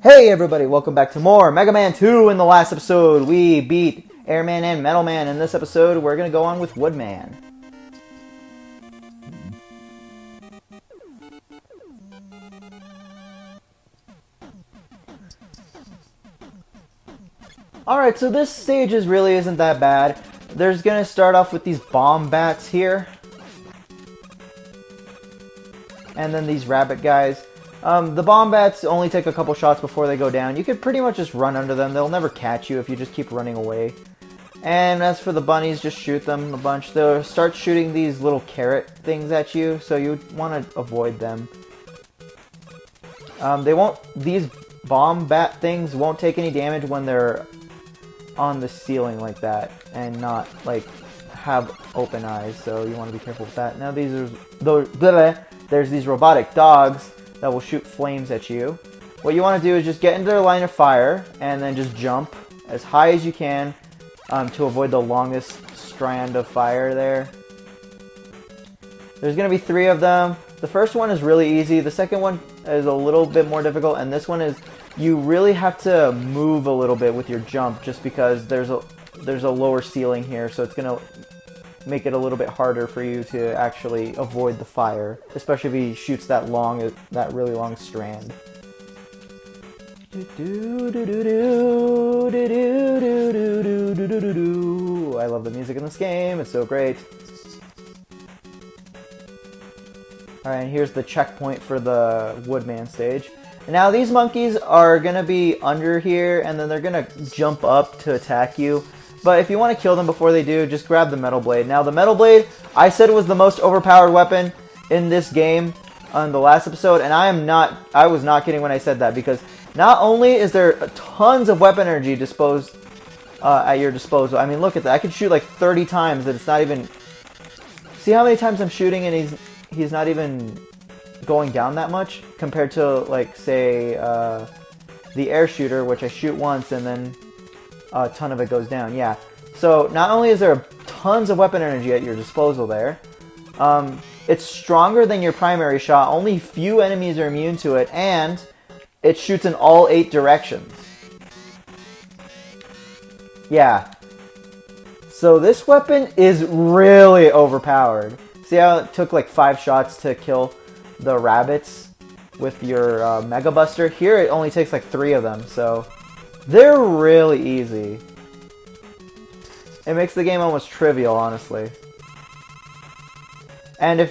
Hey everybody, welcome back to more Mega Man 2. In the last episode, we beat Airman and Metal Man. In this episode, we're going to go on with Woodman. Alright, so this stage really isn't that bad. There's going to start off with these bomb bats here. And then these rabbit guys. The bomb bats only take a couple shots before they go down. You could pretty much just run under them. They'll never catch you if you just keep running away. And as for the bunnies, just shoot them a bunch. They'll start shooting these little carrot things at you, so you want to avoid them. These bomb bat things won't take any damage when they're on the ceiling like that and not like have open eyes, so you want to be careful with that. Now there's these robotic dogs that will shoot flames at you. What you want to do is just get into their line of fire and then just jump as high as you can to avoid the longest strand of fire there. There's going to be 3 of them. The first one is really easy. The second one is a little bit more difficult, and this one is you really have to move a little bit with your jump just because there's a lower ceiling here, so it's going to make it a little bit harder for you to actually avoid the fire, especially if he shoots that really long strand. I love the music in this game, it's so great. Alright, here's the checkpoint for the Woodman stage. And now these monkeys are gonna be under here, and then they're gonna jump up to attack you. But if you want to kill them before they do, just grab the Metal Blade. Now, the Metal Blade, I said it was the most overpowered weapon in this game on the last episode, and I was not kidding when I said that, because not only is there tons of weapon energy disposed at your disposal. I mean, look at that. I could shoot like 30 times, and it's not even... See how many times I'm shooting, and he's not even going down that much, compared to, like, say, the air shooter, which I shoot once, and then a ton of it goes down. Yeah. So not only is there tons of weapon energy at your disposal there, it's stronger than your primary shot. Only few enemies are immune to it, and it shoots in all 8 directions. Yeah. So this weapon is really overpowered. See how it took like 5 shots to kill the rabbits with your Mega Buster? Here it only takes like 3 of them, so they're really easy. It makes the game almost trivial, honestly. And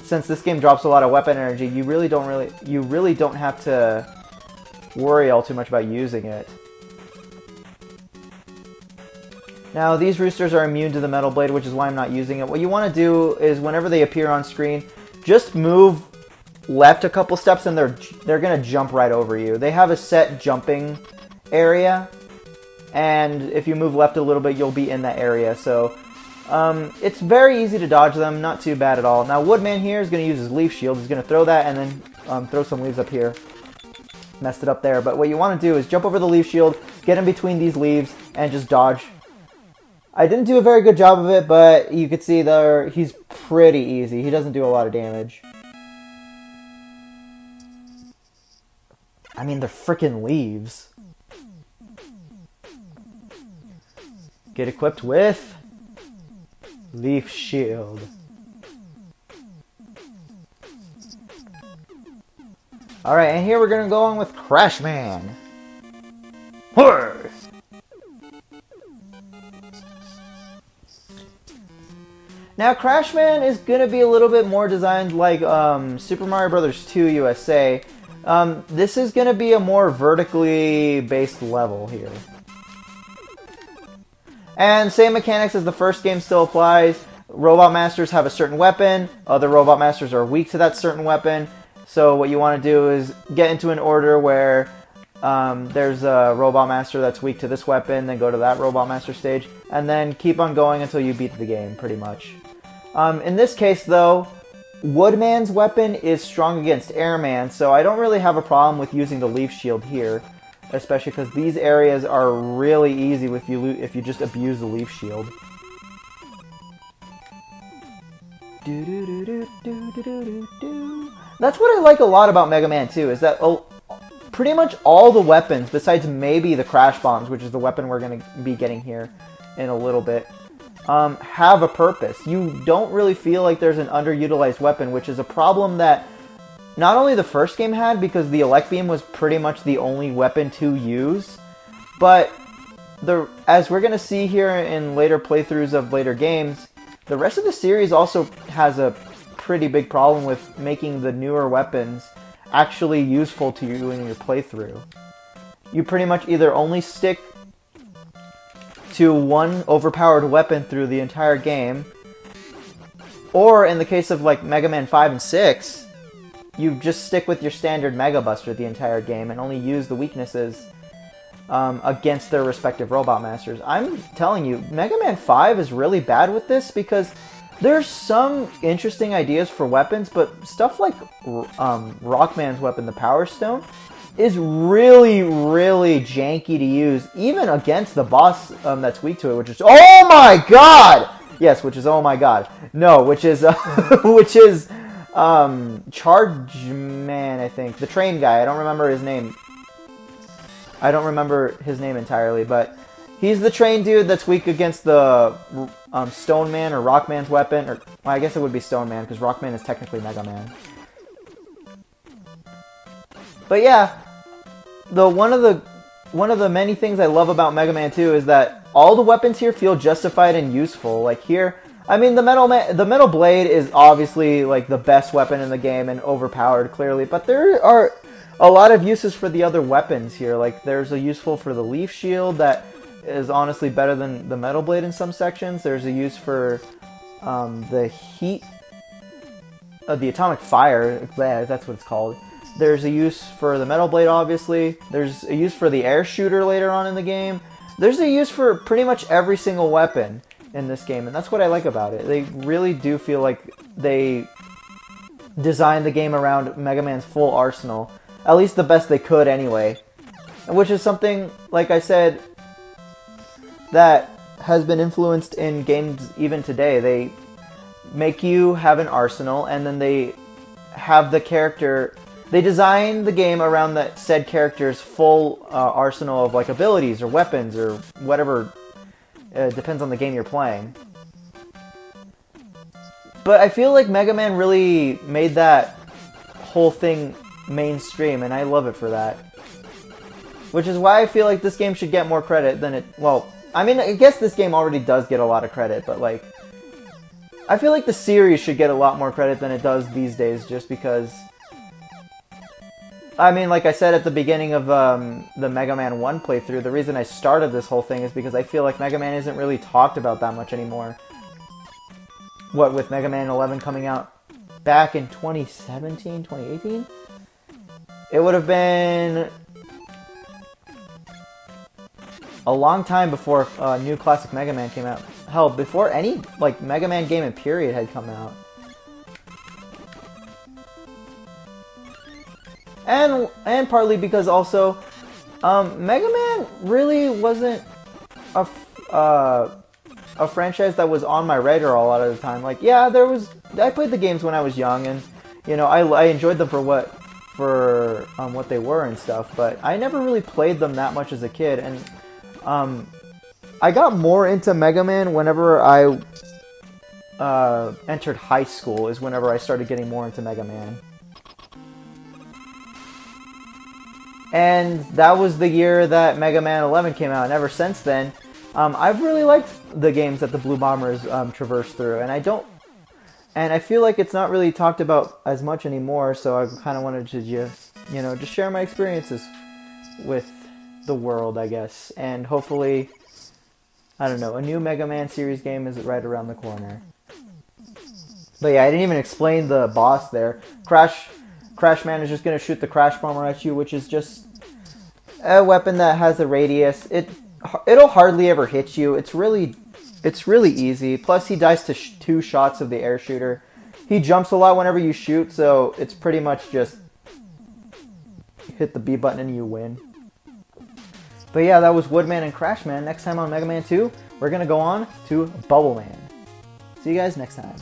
since this game drops a lot of weapon energy, you really don't have to worry all too much about using it. Now these roosters are immune to the Metal Blade, which is why I'm not using it. What you want to do is whenever they appear on screen, just move left a couple steps and they're gonna jump right over you. They have a set jumping area, and if you move left a little bit, you'll be in that area. So it's very easy to dodge them, not too bad at all. Now Woodman here is going to use his leaf shield. He's going to throw that and then throw some leaves up here. Messed it up there, but what you want to do is jump over the leaf shield, get in between these leaves, and just dodge. I didn't do a very good job of it, but you could see there he's pretty easy. He doesn't do a lot of damage. I mean, they're freaking leaves. Get equipped with Leaf Shield. Alright, and here we're going to go on with Crashman. Horror! Now, Crashman is going to be a little bit more designed like Super Mario Bros. 2 USA. This is going to be a more vertically based level here. And same mechanics as the first game still applies. Robot Masters have a certain weapon. Other Robot Masters are weak to that certain weapon. So what you want to do is get into an order where there's a Robot Master that's weak to this weapon, then go to that Robot Master stage, and then keep on going until you beat the game, pretty much. In this case, though, Woodman's weapon is strong against Airman, so I don't really have a problem with using the Leaf Shield here. Especially because these areas are really easy if you just abuse the Leaf Shield. That's what I like a lot about Mega Man 2, is that pretty much all the weapons, besides maybe the crash bombs, which is the weapon we're going to be getting here in a little bit, have a purpose. You don't really feel like there's an underutilized weapon, which is a problem that not only the first game had, because the Elect Beam was pretty much the only weapon to use, but as we're going to see here in later playthroughs of later games, the rest of the series also has a pretty big problem with making the newer weapons actually useful to you in your playthrough. You pretty much either only stick to one overpowered weapon through the entire game, or in the case of like Mega Man 5 and 6, you just stick with your standard Mega Buster the entire game and only use the weaknesses against their respective Robot Masters. I'm telling you, Mega Man 5 is really bad with this because there's some interesting ideas for weapons, but stuff like Rockman's weapon, the Power Stone, is really, really janky to use, even against the boss that's weak to it, which is oh my god! Yes, which is oh my god. No, which is which is Charge Man, I think, the train guy. I don't remember his name. I don't remember his name entirely, but he's the train dude that's weak against the Stone Man or Rockman's weapon, or well, I guess it would be Stone Man because Rockman is technically Mega Man. But yeah, one of the many things I love about Mega Man 2 is that all the weapons here feel justified and useful. Like here, I mean, the Metal Blade is obviously like the best weapon in the game and overpowered clearly, but there are a lot of uses for the other weapons here. Like there's a useful for the Leaf Shield that is honestly better than the Metal Blade in some sections. There's a use for the heat, the Atomic Fire, that's what it's called. There's a use for the Metal Blade, obviously. There's a use for the Air Shooter later on in the game. There's a use for pretty much every single weapon in this game, and that's what I like about it. They really do feel like they designed the game around Mega Man's full arsenal, at least the best they could anyway. Which is something, like I said, that has been influenced in games even today. They make you have an arsenal, and then they have the character. They design the game around that said character's full arsenal of like abilities or weapons or whatever. Depends on the game you're playing. But I feel like Mega Man really made that whole thing mainstream, and I love it for that. Which is why I feel like this game should get more credit than it... Well, I mean, I guess this game already does get a lot of credit, but like... I feel like the series should get a lot more credit than it does these days, just because... I mean, like I said at the beginning of the Mega Man 1 playthrough, the reason I started this whole thing is because I feel like Mega Man isn't really talked about that much anymore. What, with Mega Man 11 coming out back in 2017, 2018? It would have been a long time before new classic Mega Man came out. Hell, before any like Mega Man game in period had come out. And partly because also, Mega Man really wasn't a franchise that was on my radar a lot of the time. Like, yeah, I played the games when I was young, and you know, I enjoyed them for what they were and stuff. But I never really played them that much as a kid, and I got more into Mega Man whenever I entered high school. Is whenever I started getting more into Mega Man. And that was the year that Mega Man 11 came out, and ever since then, I've really liked the games that the Blue Bombers traverse through, and I feel like it's not really talked about as much anymore, so I kind of wanted to just share my experiences with the world, I guess, and hopefully, I don't know, a new Mega Man series game is right around the corner. But yeah, I didn't even explain the boss there. Crash Man is just going to shoot the Crash Bomber at you, which is just a weapon that has a radius. It'll hardly ever hit you. It's really easy. Plus, he dies to 2 shots of the Air Shooter. He jumps a lot whenever you shoot, so it's pretty much just hit the B button and you win. But yeah, that was Woodman and Crash Man. Next time on Mega Man 2, we're going to go on to Bubble Man. See you guys next time.